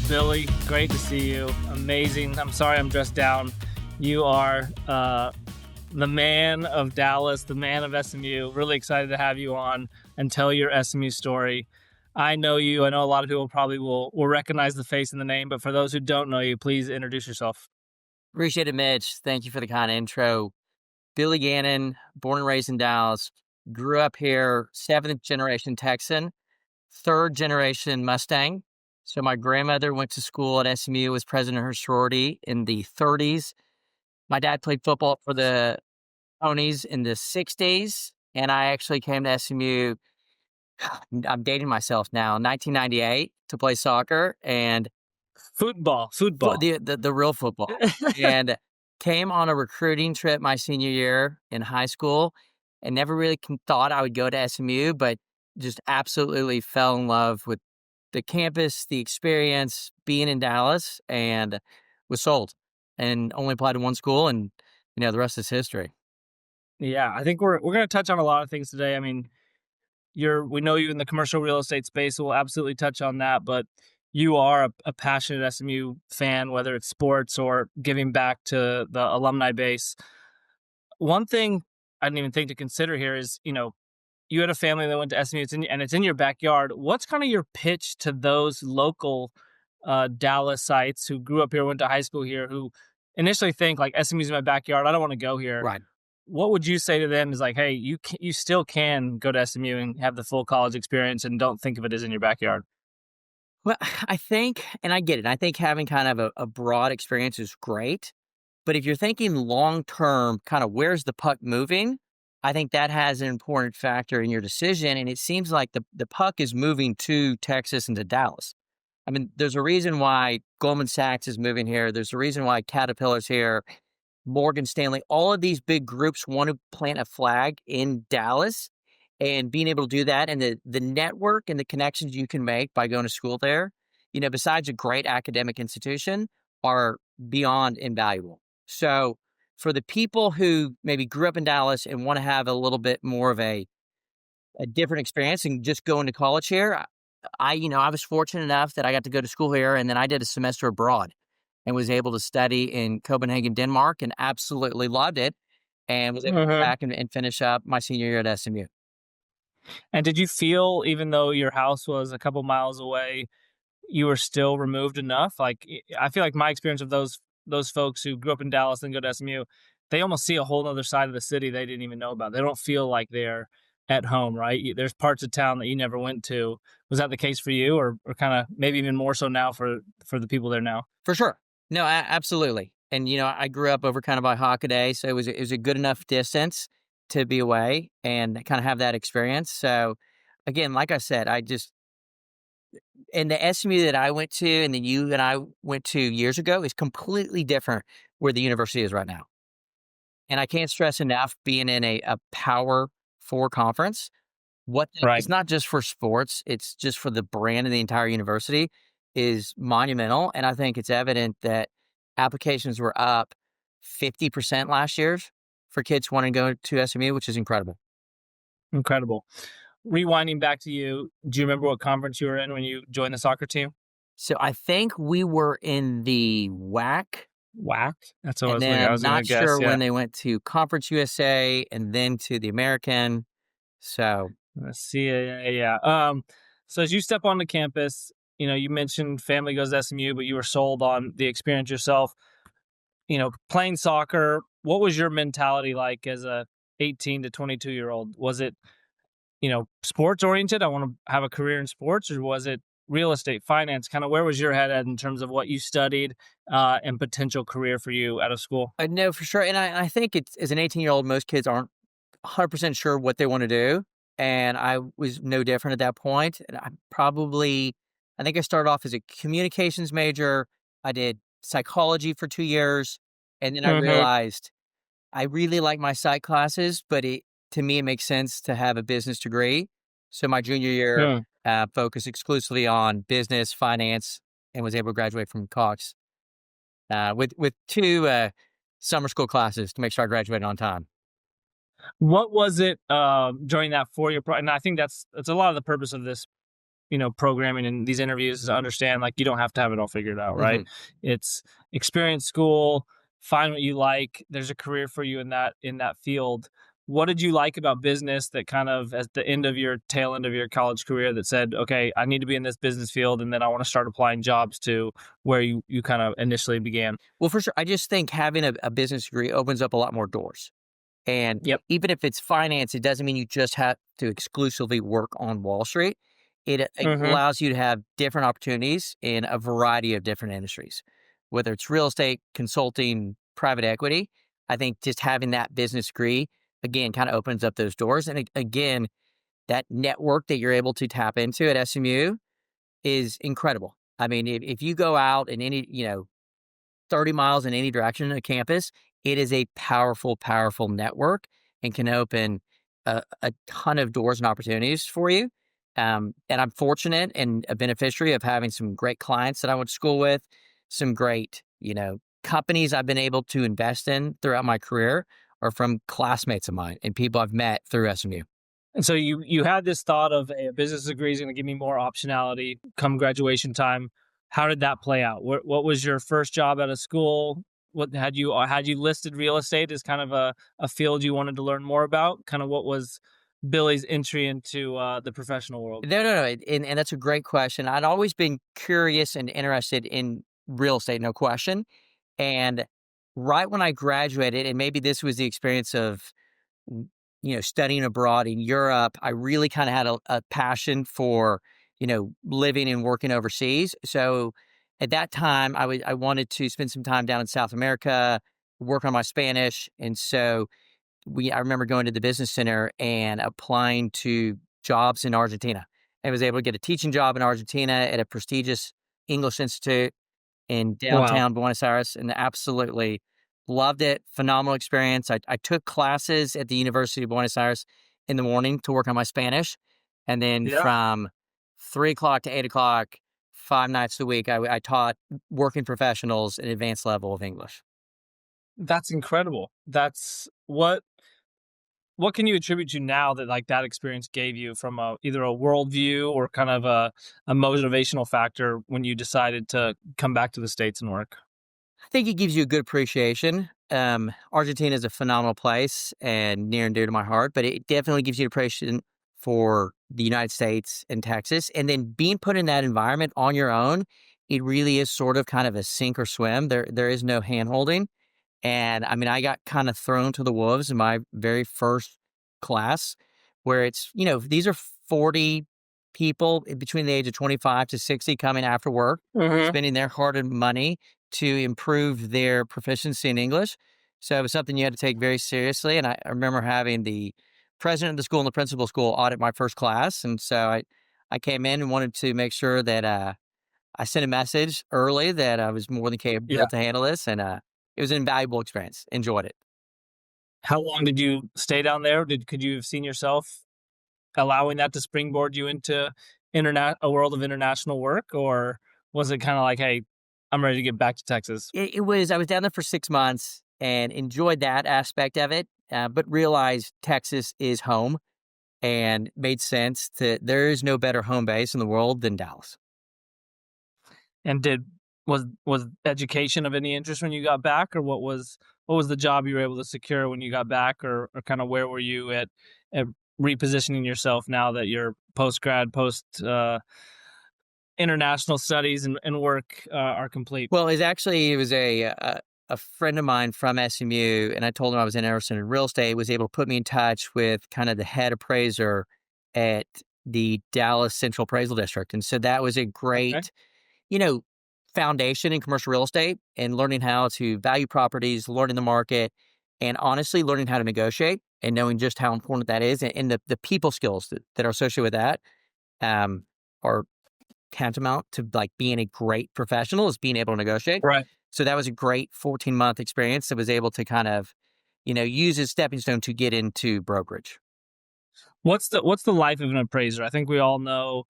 Billy. Great to see you. Amazing. I'm sorry I'm dressed down. You are the man of Dallas, the man of SMU. Really excited to have you on and tell your SMU story. I know you. I know a lot of people probably will recognize the face and the name, but for those who don't know you, please introduce yourself. Appreciate it, Mitch. Thank you for the kind intro. Billy Gannon, born and raised in Dallas, grew up here, 7th generation Texan, 3rd generation Mustang. So my grandmother went to school at SMU, was president of her sorority in the 30s. My dad played football for the Ponies in the 60s, and I actually came to SMU, I'm dating myself now, 1998 to play soccer and Football. the real football. And came on a recruiting trip my senior year in high school and never really thought I would go to SMU, but just absolutely fell in love with the campus, the experience, being in Dallas, and was sold and only applied to one school. And, the rest is history. Yeah, I think we're going to touch on a lot of things today. I mean, we know you in the commercial real estate space, so we'll absolutely touch on that. But you are a passionate SMU fan, whether it's sports or giving back to the alumni base. One thing I didn't even think to consider here is, you had a family that went to SMU, and it's in your backyard. What's kind of your pitch to those local Dallas sites who grew up here, went to high school here, who initially think like SMU's in my backyard, I don't want to go here. Right. What would you say to them is like, hey, you still can go to SMU and have the full college experience and don't think of it as in your backyard? Well, I think, and I get it, I think having kind of a broad experience is great. But if you're thinking long-term, kind of where's the puck moving, I think that has an important factor in your decision. And it seems like the puck is moving to Texas and to Dallas. I mean, there's a reason why Goldman Sachs is moving here. There's a reason why Caterpillar's here, Morgan Stanley, all of these big groups want to plant a flag in Dallas. And being able to do that and the network and the connections you can make by going to school there, besides a great academic institution, are beyond invaluable. So for the people who maybe grew up in Dallas and want to have a little bit more of a different experience and just going to college here, I was fortunate enough that I got to go to school here, and then I did a semester abroad and was able to study in Copenhagen, Denmark, and absolutely loved it, and was able to come back and finish up my senior year at SMU. And did you feel, even though your house was a couple miles away, you were still removed enough? Like, I feel like my experience of those folks who grew up in Dallas and go to SMU, they almost see a whole other side of the city they didn't even know about. They don't feel like they're at home, right? There's parts of town that you never went to. Was that the case for you, or kind of maybe even more so now for the people there now? For sure. No, absolutely. And, I grew up over kind of by Hockaday, so it was a good enough distance to be away and kind of have that experience. So again, like I said, and the SMU that I went to and the U that I went to years ago is completely different where the university is right now. And I can't stress enough, being in a Power 4 conference, it's not just for sports, it's just for the brand of the entire university, is monumental. And I think it's evident that applications were up 50% last year for kids wanting to go to SMU, which is incredible. Incredible. Rewinding back to you, do you remember what conference you were in when you joined the soccer team? So I think we were in the WAC. WAC? That's what I was going to guess. Not sure when they went to Conference USA and then to the American. So let's see. Yeah. So as you step onto campus, you mentioned family goes to SMU, but you were sold on the experience yourself. Playing soccer, what was your mentality like as a 18 to 22-year-old? Was it, sports oriented? I want to have a career in sports, or was it real estate, finance? Kind of where was your head at in terms of what you studied and potential career for you out of school? No, for sure. And I think as an 18-year-old, most kids aren't 100% sure what they want to do. And I was no different at that point. And I think I started off as a communications major. I did psychology for 2 years. And then I realized I really like my psych classes, but to me, it makes sense to have a business degree. So my junior year, focused exclusively on business, finance, and was able to graduate from Cox with 2 summer school classes to make sure I graduated on time. What was it during that 4-year and I think that's a lot of the purpose of this programming and these interviews is to understand like you don't have to have it all figured out, right? Hmm. It's experience school, find what you like. There's a career for you in that field. What did you like about business that kind of at the end of your tail end of your college career that said, okay, I need to be in this business field and then I want to start applying jobs to where you kind of initially began? Well, for sure. I just think having a business degree opens up a lot more doors. And Yep. even if it's finance, it doesn't mean you just have to exclusively work on Wall Street. It Hmm. allows you to have different opportunities in a variety of different industries, whether it's real estate, consulting, private equity. I think just having that business degree, again, kind of opens up those doors. And again, that network that you're able to tap into at SMU is incredible. I mean, if you go out in any, 30 miles in any direction of campus, it is a powerful, powerful network and can open a ton of doors and opportunities for you. And I'm fortunate and a beneficiary of having some great clients that I went to school with, some great, companies I've been able to invest in throughout my career are from classmates of mine and people I've met through SMU. And so you had this thought of a business degree is going to give me more optionality come graduation time. How did that play out? What was your first job out of school? What had you listed real estate as kind of a field you wanted to learn more about? Kind of what was Billy's entry into the professional world? No. And that's a great question. I'd always been curious and interested in real estate, no question. And right when I graduated, and maybe this was the experience of, studying abroad in Europe, I really kind of had a passion for, living and working overseas. So at that time, I wanted to spend some time down in South America, work on my Spanish. And so I remember going to the business center and applying to jobs in Argentina. I was able to get a teaching job in Argentina at a prestigious English institute in Wow. downtown Buenos Aires and absolutely loved it. Phenomenal experience. I took classes at the University of Buenos Aires in the morning to work on my Spanish. And then Yeah. from 3 o'clock to 8 o'clock, 5 nights a week, I taught working professionals an advanced level of English. That's incredible. That's what can you attribute to now that like that experience gave you from either a worldview or kind of a motivational factor when you decided to come back to the States and work? I think it gives you a good appreciation. Argentina is a phenomenal place and near and dear to my heart, but it definitely gives you an appreciation for the United States and Texas. And then being put in that environment on your own, it really is sort of kind of a sink or swim. There is no hand holding. And I mean, I got kind of thrown to the wolves in my very first class where these are 40 people between the age of 25 to 60 coming after work, Hmm. spending their hard earned money to improve their proficiency in English. So it was something you had to take very seriously. And I remember having the president of the school and the principal of the school audit my first class. And so I came in and wanted to make sure that I sent a message early that I was more than capable Yeah. to handle this, and it was an invaluable experience. Enjoyed it. How long did you stay down there? Could you have seen yourself allowing that to springboard you into a world of international work, or was it kind of like, hey, I'm ready to get back to Texas? It was I was down there for 6 months and enjoyed that aspect of it, but realized Texas is home and made sense that there is no better home base in the world than Dallas. And was education of any interest when you got back, or what was the job you were able to secure when you got back, or kind of where were you at repositioning yourself now that your post grad post international studies and work are complete? Well, it was a friend of mine from SMU, and I told him I was interested in real estate. Was able to put me in touch with kind of the head appraiser at the Dallas Central Appraisal District, and so that was a Okay. great, you know, foundation in commercial real estate and learning how to value properties, learning the market, and honestly learning how to negotiate and knowing just how important that is, and the people skills that are associated with that um, are tantamount to like being a great professional is being able to negotiate. Right. So that was a great 14-month experience that was able to kind of, use as stepping stone to get into brokerage. What's the life of an appraiser? I think we all know,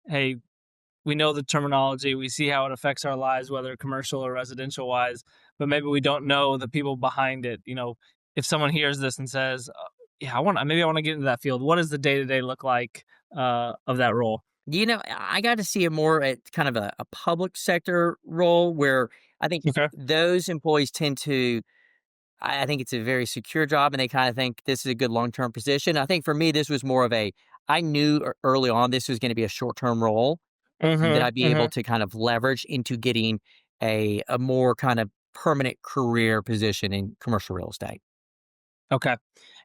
hey, we know the terminology, we see how it affects our lives, whether commercial or residential wise, but maybe we don't know the people behind it. If someone hears this and says, "Yeah, maybe I want to get into that field." What does the day to day look like of that role? I got to see it more at kind of a public sector role where I think Okay. those employees tend to, I think it's a very secure job and they kind of think this is a good long term position. I think for me, this was more of I knew early on this was going to be a short term role that Mhm. I'd be able Mhm. to kind of leverage into getting a more kind of permanent career position in commercial real estate. Okay.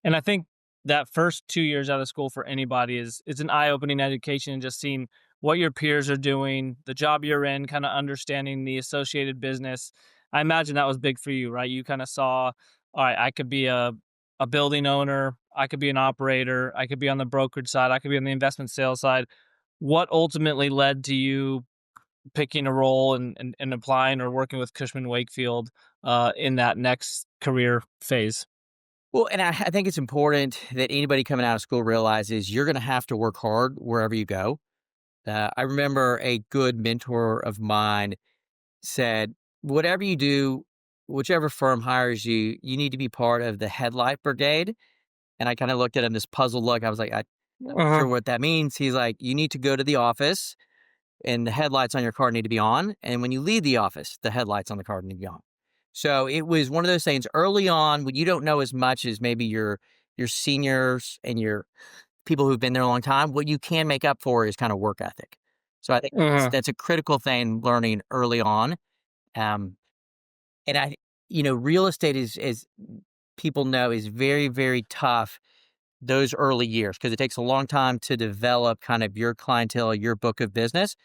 And I think that first 2 years out of school for anybody is an eye-opening education, and just seeing what your peers are doing, the job you're in, kinda understanding the associated business. I imagine that was big for you, right? You kinda saw, "Alright, I could be a building owner, I could be an operator, I could be on the brokerage side, I could be on the investment sales side." What ultimately led to you picking a role and applying or working with Cushman Wakefield, in that next career phase? Well, and I think it's important that anybody coming out of school realizes you're going to have to work hard wherever you go. I remember a good mentor of mine said, whatever you do, whichever firm hires you, you need to be part of the headlight brigade. And I kind of looked at him this puzzled look. I was like, I'm not Uh-huh. sure what that means. He's like, you need to go to the office and the headlights on your car need to be on. And when you leave the office, the headlights on the car need to be on. So it was one of those things early on when you don't know as much as maybe your seniors and your people who've been there a long time. What you can make up for is kind of work ethic. So I think Uh-huh. that's a critical thing learning early on. Um, and real estate is people know is very, very tough those early years because it takes a long time to develop kind of your clientele, your book of business.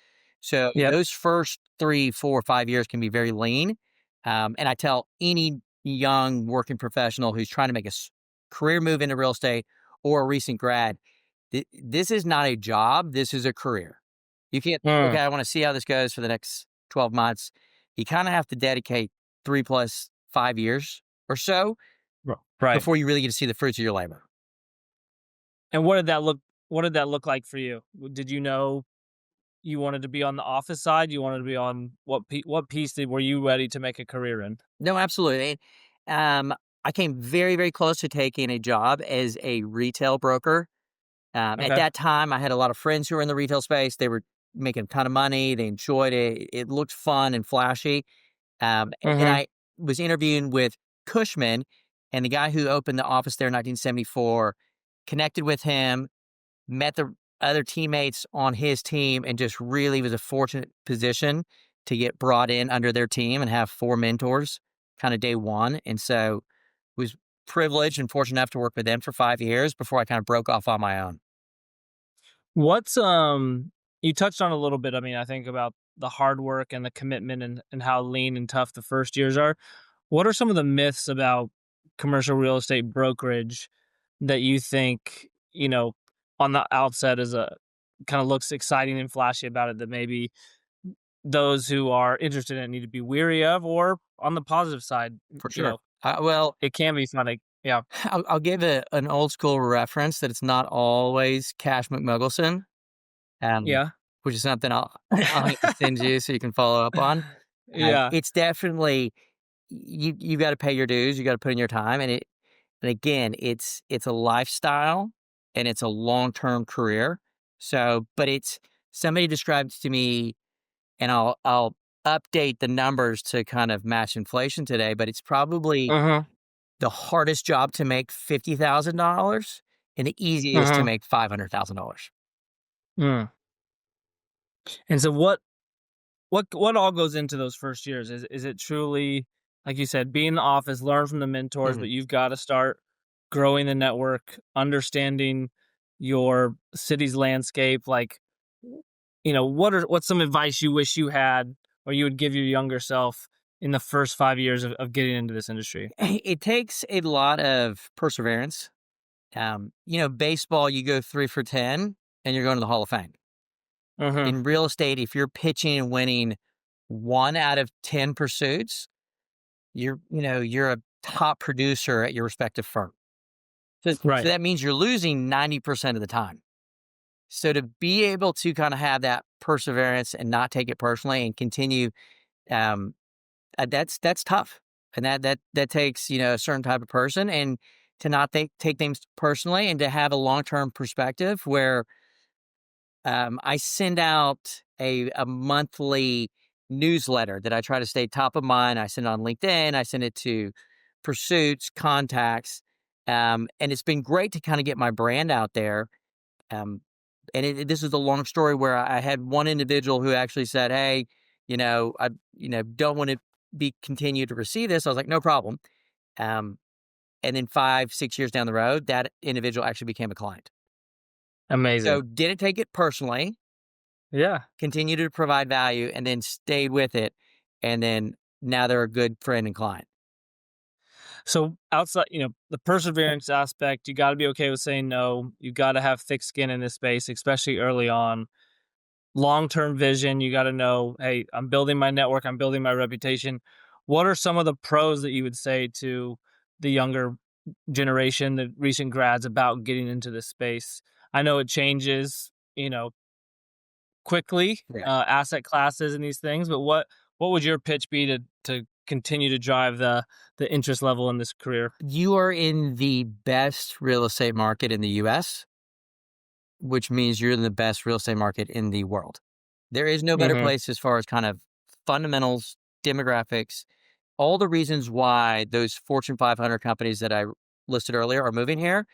So Yep. those first 3, 4, 5 years can be very lean. And I tell any young working professional who's trying to make a career move into real estate or a recent grad, this is not a job. This is a career. You can't think, Mm. okay, I want to see how this goes for the next 12 months. You kind of have to dedicate 3 plus 5 years or so Right. before you really get to see the fruits of your labor. And what did that look like for you? Did you know you wanted to be on the office side? You wanted to be on what piece were you ready to make a career in? No, absolutely. I came very, very close to taking a job as a retail broker. At Okay. that time, I had a lot of friends who were in the retail space. They were making a ton of money. They enjoyed it. It looked fun and flashy. And Mhm. I was interviewing with Cushman, and the guy who opened the office there in 1974 connected with him, met the other teammates on his team, and just really was a fortunate position to get brought in under their team and have 4 mentors kind of day one. And so was privileged and fortunate enough to work with them for 5 years before I kind of broke off on my own. What's you touched on a little bit. I mean, I think about the hard work and the commitment and how lean and tough the first years are. What are some of the myths about commercial real estate brokerage that you think, on the outset is a kind of looks exciting and flashy about it, that maybe those who are interested in it need to be weary of, or on the positive side, For you sure. know, Well, it can be funny. Yeah. I'll give an old school reference that it's not always Cash McMuggleson, um, Yeah. which is something I'll have to send you so you can follow up on. Yeah. It's definitely you've got to pay your dues. You got to put in your time, and again, it's a lifestyle and it's a long term career. So, but it's somebody described to me, and I'll update the numbers to kind of match inflation today. But it's probably Uh-huh. the hardest job to make $50,000 and the easiest to Uh-huh. make $500,000. Mm. And so what all goes into those first years? Is it truly, like you said, be in the office, learn from the mentors, Mhm. but you've got to start growing the network, understanding your city's landscape, like, what's some advice you wish you had or you would give your younger self in the first 5 years of getting into this industry? It takes a lot of perseverance. Baseball, you go 3 for 10 and you're going to the Hall of Fame. Mhm. In real estate, if you're pitching and winning 1 out of 10 pursuits, you're a top producer at your respective firm. So Right. that means you're losing 90% of the time. So to be able to kind of have that perseverance and not take it personally and continue, um, that's tough, and that takes a certain type of person, and to not take things personally, and to have a long term perspective where I send out a monthly newsletter that I try to stay top of mind. I send it on LinkedIn. I send it to pursuits, contacts, and it's been great to kind of get my brand out there. Um, and this is a long story where I had one individual who actually said, "Hey, I don't want to be continue to receive this." I was like, "No problem." Um, and then 5, 6 years down the road, that individual actually became a client. Amazing. So didn't take it personally, Yeah. continued to provide value, and then stayed with it. And then now they're a good friend and client. So outside, the perseverance aspect, you got to be okay with saying no. You got to have thick skin in this space, especially early on. Long-term vision, you got to know, hey, I'm building my network, I'm building my reputation. What are some of the pros that you would say to the younger generation, the recent grads about getting into this space? I know it changes, quickly, Yeah. asset classes and these things, but what would your pitch be to continue to drive the interest level in this career? You are in the best real estate market in the US, which means you're in the best real estate market in the world. There is no better Mhm. place as far as kind of fundamentals, demographics, all the reasons why those Fortune 500 companies that I listed earlier are moving here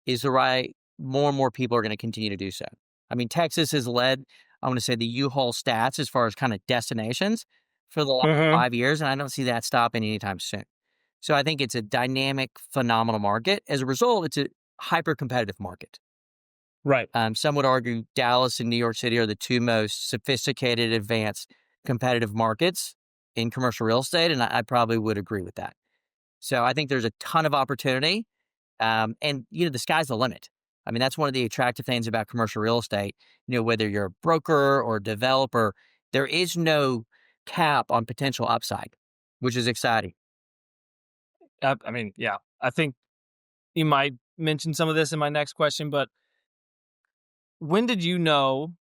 is the right more and more people are going to continue to do so. I mean, Texas has led, I want to say, the U-Haul stats as far as kind of destinations for the last Mhm. 5 years, and I don't see that stopping anytime soon. So I think it's a dynamic, phenomenal market. As a result, it's a hyper competitive market. Right. Some would argue Dallas and New York City are the two most sophisticated, advanced, competitive markets in commercial real estate, and I probably would agree with that. So I think there's a ton of opportunity, and the sky's the limit. I mean, that's one of the attractive things about commercial real estate. Whether you're a broker or developer, there is no cap on potential upside, which is exciting. I mean, yeah. I think you might mention some of this in my next question, but when did you know,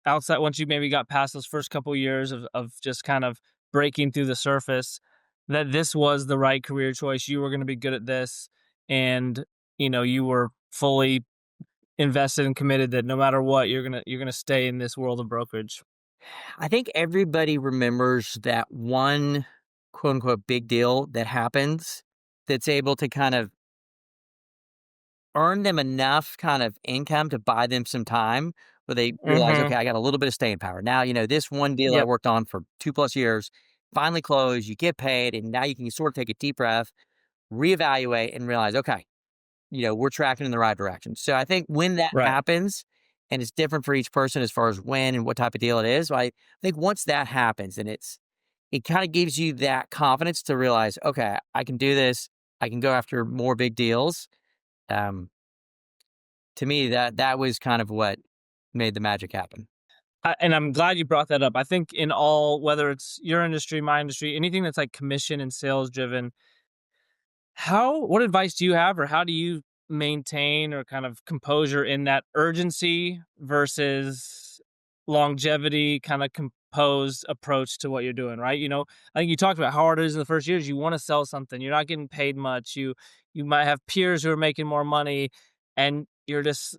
outside, once you maybe got past those first couple years of just kind of breaking through the surface, that this was the right career choice, you were gonna be good at this, and, you were fully invested and committed that no matter what, you're gonna stay in this world of brokerage? I think everybody remembers that one quote unquote big deal that happens that's able to kind of earn them enough kind of income to buy them some time where they realize, okay, Mhm. I got a little bit of staying power. Now, this one deal I Yep. worked on for 2+ years finally closed, you get paid, and now you can sort of take a deep breath, reevaluate, and realize, okay, we're tracking in the right direction. So I think when that Right. happens, and it's different for each person as far as when and what type of deal it is, I think once that happens, and it kind of gives you that confidence to realize, okay, I can do this. I can go after more big deals. Um, to me, that was kind of what made the magic happen. And I'm glad you brought that up. I think in all, whether it's your industry, my industry, anything that's like commission and sales driven, what advice do you have, or how do you maintain or kind of composure in that urgency versus longevity, kind of composed approach to what you're doing, right? I think you talked about how hard it is in the first years. You want to sell something, you're not getting paid much. You might have peers who are making more money, and you're just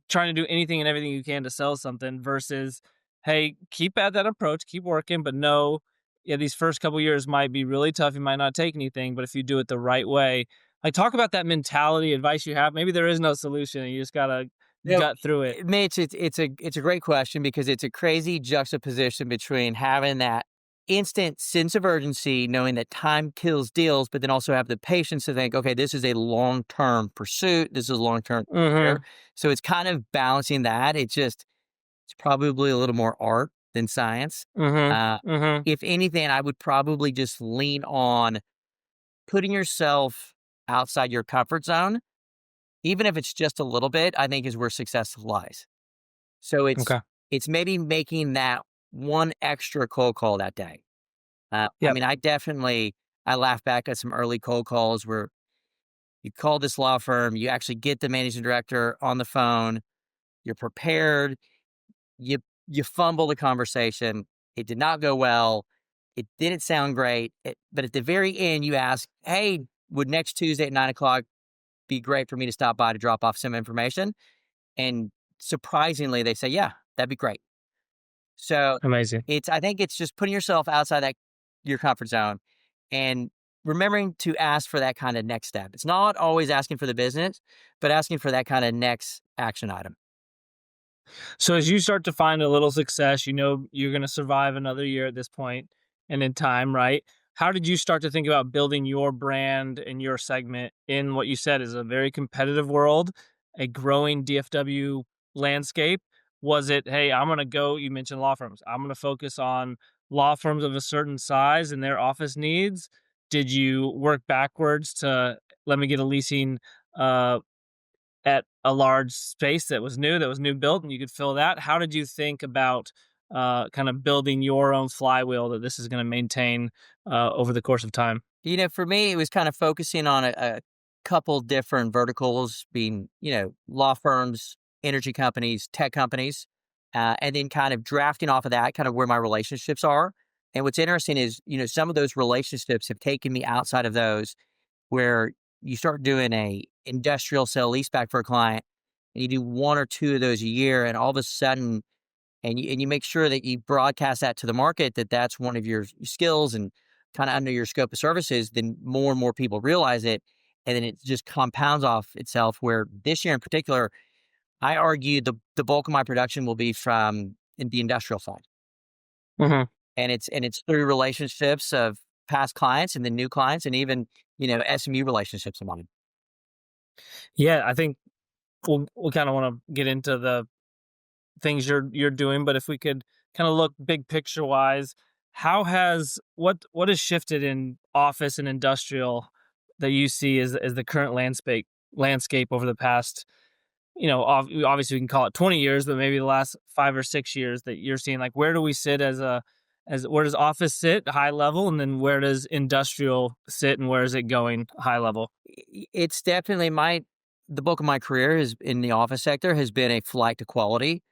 trying to do anything and everything you can to sell something versus, hey, keep at that approach, keep working, but no, yeah, these first couple years might be really tough. You might not take anything, but if you do it the right way, like, talk about that mentality, advice you have. Maybe there is no solution, and you just gotta No, gut through it. Mitch, it's a great question because it's a crazy juxtaposition between having that instant sense of urgency, knowing that time kills deals, but then also have the patience to think, okay, this is a long term pursuit. This is a long term career. Mhm. So it's kind of balancing that. It's probably a little more art than science. Mhm. Uh, Mhm. if anything, I would probably just lean on putting yourself outside your comfort zone, even if it's just a little bit, I think is where success lies. So it's Okay. it's maybe making that one extra cold call that day. I Yep. mean, I laugh back at some early cold calls where you call this law firm, you actually get the managing director on the phone, you're prepared, you you fumble the conversation, it did not go well, it didn't sound great, but at the very end, you ask, "Hey, would next Tuesday at 9 o'clock be great for me to stop by to drop off some information?" And surprisingly, they say, yeah, that'd be great. So Amazing. I think it's just putting yourself outside your comfort zone and remembering to ask for that kind of next step. It's not always asking for the business, but asking for that kind of next action item. So as you start to find a little success, you know you're going to survive another year at this point and in time, right? How did you start to think about building your brand and your segment in what you said is a very competitive world, a growing DFW landscape? Was it, hey, I'm going to go, you mentioned law firms, I'm going to focus on law firms of a certain size and their office needs? Did you work backwards to let me get a leasing at a large space that was new built, and you could fill that? How did you think about kind of building your own flywheel that this is going to maintain over the course of time? For me, it was kind of focusing on a couple different verticals, being, law firms, energy companies, tech companies, and then kind of drafting off of that, kind of where my relationships are. And what's interesting is, some of those relationships have taken me outside of those, where you start doing a industrial sale leaseback for a client, and you do one or two of those a year, and all of a sudden, and you make sure that you broadcast that to the market, that that's one of your skills and kind of under your scope of services, then more and more people realize it. And then it just compounds off itself, where this year in particular, I argue the bulk of my production will be from in the industrial side. Hmm. And it's through relationships of past clients and then new clients, and even, SMU relationships of mine. Yeah, I think we'll kind of want to get into the things you're doing, but if we could kind of look big picture wise, how has what has shifted in office and industrial that you see as the current landscape over the past, obviously we can call it 20 years, but maybe the last 5 or 6 years that you're seeing, like where do we sit as where does office sit high level, and then where does industrial sit, and where is it going high level? It's definitely the bulk of my career is in the office sector, has been a flight to quality,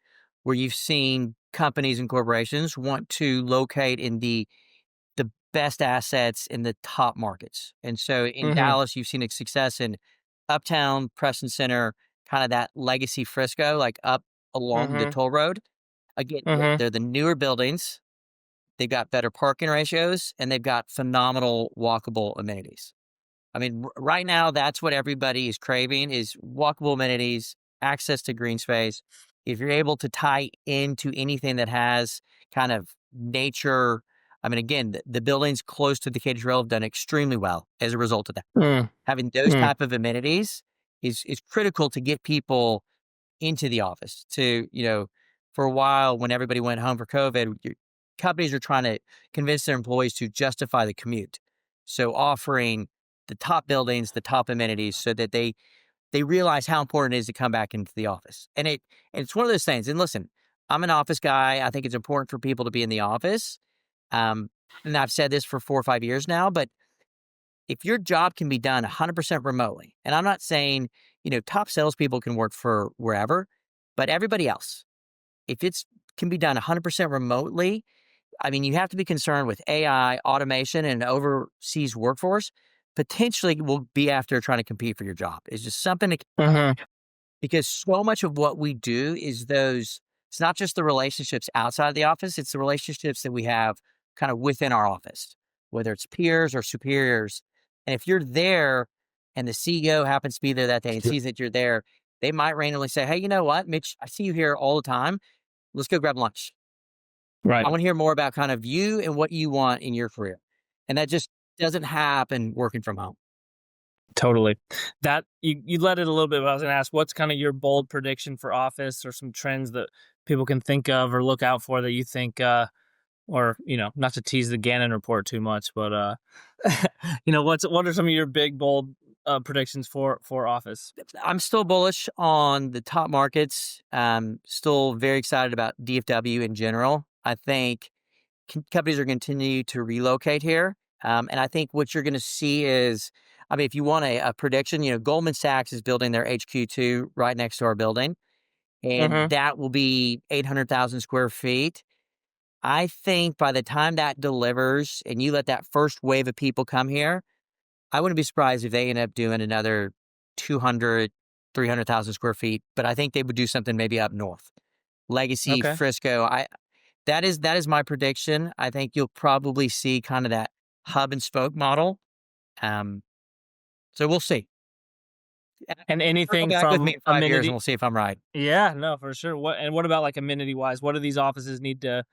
where you've seen companies and corporations want to locate in the best assets in the top markets. And so in Mm-hmm. Dallas, you've seen a success in Uptown, Preston Center, kind of that legacy Frisco, like up along the Mm-hmm. toll road. Again, Mm-hmm. they're the newer buildings. They've got better parking ratios, and they've got phenomenal walkable amenities. I mean, right now, that's what everybody is craving, is walkable amenities, access to green space. If you're able to tie into anything that has kind of nature, I mean, again, the buildings close to the Decatur Trail have done extremely well as a result of that. Having those Mm-hmm. type of amenities is critical to get people into the office. For a while, when everybody went home for COVID, companies are trying to convince their employees to justify the commute. So offering the top buildings, the top amenities, so that they realize how important it is to come back into the office. And it's one of those things. And listen, I'm an office guy. I think it's important for people to be in the office. Um, and I've said this for 4 or 5 years now, but if your job can be done 100% remotely, and I'm not saying, top salespeople can work for wherever, but everybody else, if it's can be done 100% remotely, I mean, you have to be concerned with AI, automation, and an overseas workforce potentially will be after trying to compete for your job. It's just something to, Mm-hmm. because so much of what we do is it's not just the relationships outside of the office, it's the relationships that we have kind of within our office, whether it's peers or superiors. And if you're there and the CEO happens to be there that day and sees that you're there, they might randomly say, hey, you know what, Mitch, I see you here all the time. Let's go grab lunch. I Right. want to hear more about kind of you and what you want in your career. And that just doesn't happen working from home. Totally. That you led it a little bit, but I was gonna ask, what's kind of your bold prediction for office, or some trends that people can think of or look out for that you think, or not to tease the Gannon report too much, but what are some of your big bold predictions for office? I'm still bullish on the top markets. Still very excited about DFW in general. I think companies are going to continue to relocate here. And I think what you're going to see is, I mean, if you want a prediction, Goldman Sachs is building their HQ2 right next to our building, and Mm-hmm. that will be 800,000 square feet. I think by the time that delivers and you let that first wave of people come here, I wouldn't be surprised if they end up doing another 200 300,000 square feet, but I think they would do something maybe up north. Legacy, Okay. Frisco. That is my prediction. I think you'll probably see kind of that hub and spoke model. Um, so we'll see. And Circle anything back with me from in 5 years and amenity? we'll see if I'm right. Yeah, no, for sure. What about like amenity wise? What do these offices need to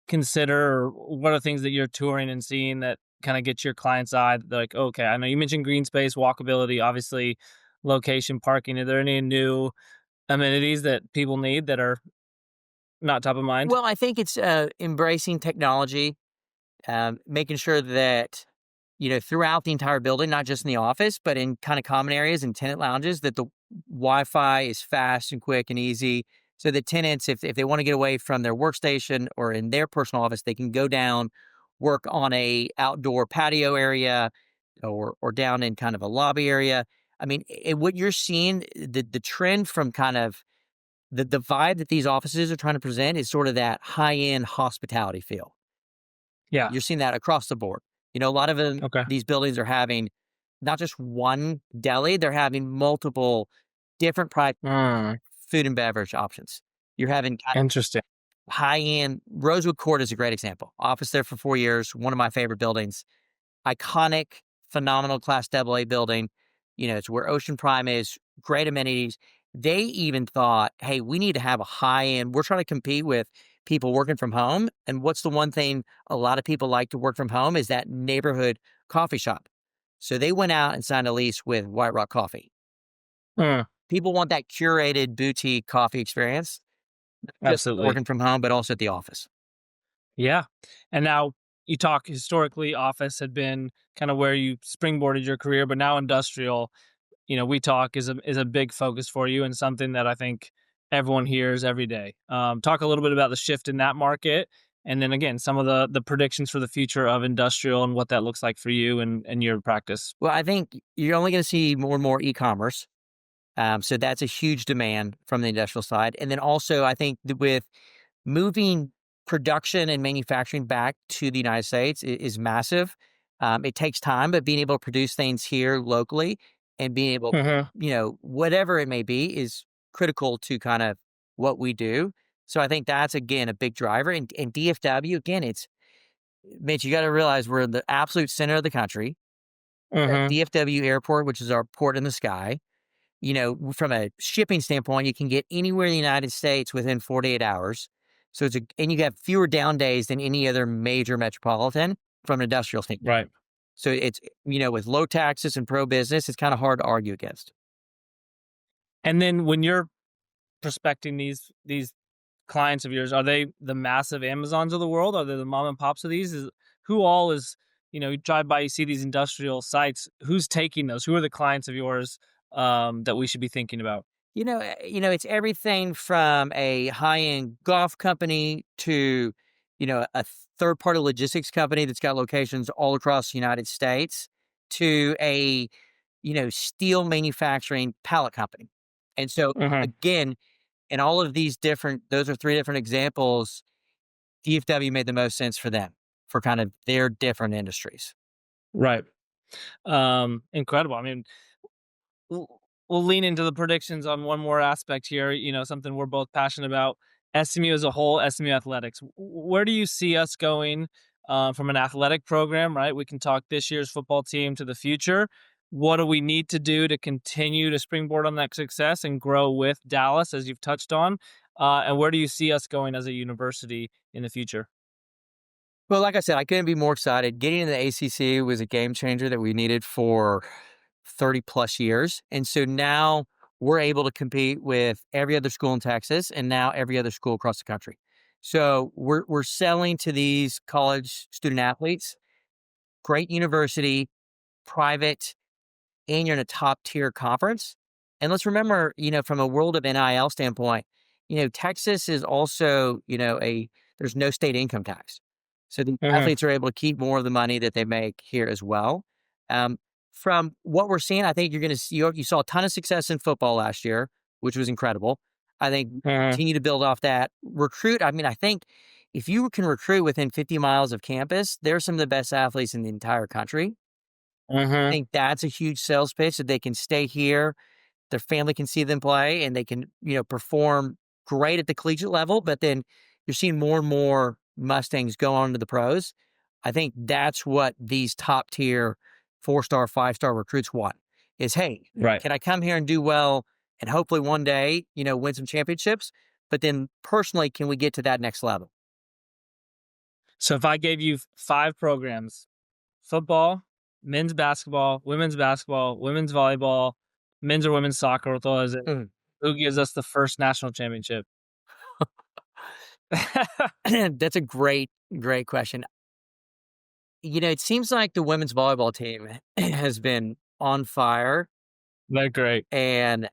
consider, or what are things that you're touring and seeing that kind of get your client's eye? They're like, okay, I know you mentioned green space, walkability, obviously, location, parking. Are there any new amenities that people need that are not top of mind? Well, I think it's embracing technology, making sure that throughout the entire building, not just in the office, but in kind of common areas and tenant lounges, that the Wi-Fi is fast and quick and easy. So the tenants, if they want to get away from their workstation or in their personal office, they can go down, work on a outdoor patio area, or down in kind of a lobby area. I mean, what you're seeing, the trend from kind of the vibe that these offices are trying to present is sort of that high end hospitality feel. Yeah. You're seeing that across the board. A lot of them, Okay. these buildings are having not just one deli, they're having multiple different price Mm, food and beverage options. You're having kind interesting. of high end. Rosewood Court is a great example. Office there for 4 years, one of my favorite buildings. Iconic, phenomenal Class AA building. It's where Ocean Prime is, great amenities. They even thought, hey, we need to have a high end. We're trying to compete with people working from home. And what's the one thing a lot of people like to work from home is that neighborhood coffee shop. So they went out and signed a lease with White Rock Coffee. Mm, People want that curated boutique coffee experience, not just absolutely. working from home, but also at the office. Yeah. And now you talk historically, office had been kind of where you springboarded your career, but now industrial, we talk is a big focus for you and something that I think everyone hears every day. Talk a little bit about the shift in that market, and then again some of the predictions for the future of industrial and what that looks like for you and your practice. Well, I think you're only going to see more and more e-commerce. So that's a huge demand from the industrial side. And then also, I think with moving production and manufacturing back to the United States is massive. It takes time, but being able to produce things here locally and being able, Hmm. whatever it may be, is critical to kind of what we do. So I think that's again a big driver. And DFW, again, Mitch, you got to realize we're in the absolute center of the country. Hmm. DFW Airport, which is our port in the sky. From a shipping standpoint, you can get anywhere in the United States within 48 hours. So and you have fewer down days than any other major metropolitan from an industrial standpoint. Right. So it's, with low taxes and pro business, it's kind of hard to argue against. And then when you're prospecting these clients of yours, are they the massive Amazons of the world? Are they the mom and pops of these? Who all is, you drive by, you see these industrial sites. Who's taking those? Who are the clients of yours that we should be thinking about? It's everything from a high-end golf company to, a third-party logistics company that's got locations all across the United States to a, steel manufacturing pallet company. And so Hmm. again, in all of those are three different examples. DFW made the most sense for them for kind of their different industries. Right. Incredible. I mean, we'll, we'll lean into the predictions on one more aspect here. Something we're both passionate about. SMU as a whole, SMU athletics. Where do you see us going from an athletic program? Right, we can talk this year's football team to the future. What do we need to do to continue to springboard on that success and grow with Dallas, as you've touched on? And where do you see us going as a university in the future? Well, like I said, I couldn't be more excited. Getting into the ACC was a game changer that we needed for 30 plus years. And so now we're able to compete with every other school in Texas and now every other school across the country. So we're selling to these college student athletes, great university, private, and you're in a top tier conference. And let's remember, from a world of NIL standpoint, Texas is also, there's no state income tax. So the Hmm. athletes are able to keep more of the money that they make here as well. Um, from what we're seeing, I think you're going to see, you saw a ton of success in football last year, which was incredible. I think Hmm. continue to build off that. Recruit. I mean, I think if you can recruit within 50 miles of campus, they're some of the best athletes in the entire country. Hmm. Think that's a huge sales pitch that they can stay here. their family can see them play and they can, perform great at the collegiate level, but then you're seeing more and more Mustangs go on to the pros. I think that's what these top tier 4-star, 5-star recruits want is, hey, Right. can I come here and do well and hopefully one day, win some championships? But then personally, can we get to that next level? So if I gave you 5 programs, football, men's basketball, women's volleyball, men's or women's soccer, we'll throw those in, Mm. who gives us the first national championship? That's a great, great question. It seems like the women's volleyball team has been on fire. They're great. And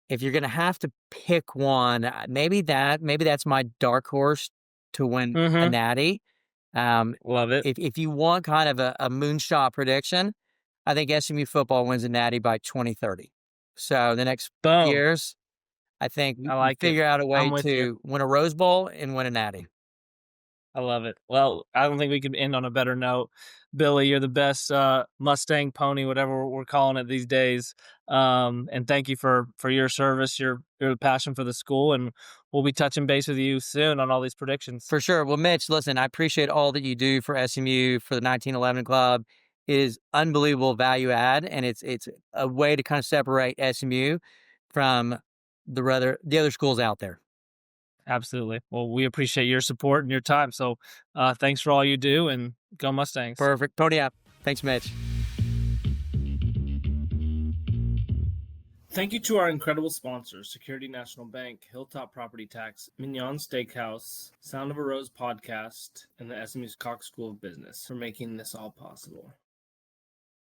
if you're going to have to pick one, maybe that's my dark horse to win a Mhm. natty. Love it. If you want kind of a moonshot prediction, I think SMU football wins a natty by 2030. So the next Boom. years, I think I we like it. figure out a way I'm with you. to win a Rose Bowl and win a natty. I love it. Well, I don't think we could end on a better note. Billy, you're the best Mustang pony, whatever we're calling it these days. And thank you for your service, your passion for the school, and we'll be touching base with you soon on all these predictions. For sure. Well, Mitch, listen, I appreciate all that you do for SMU, for the 1911 Club. It is unbelievable value add, and it's a way to kind of separate SMU from the other schools out there. Absolutely. Well, we appreciate your support and your time. So thanks for all you do, and go Mustangs. Perfect. Pony up. Thanks, Mitch. Thank you to our incredible sponsors, Security National Bank, Hilltop Property Tax, Mignon Steakhouse, Sound of a Rose Podcast, and the SMU's Cox School of Business for making this all possible.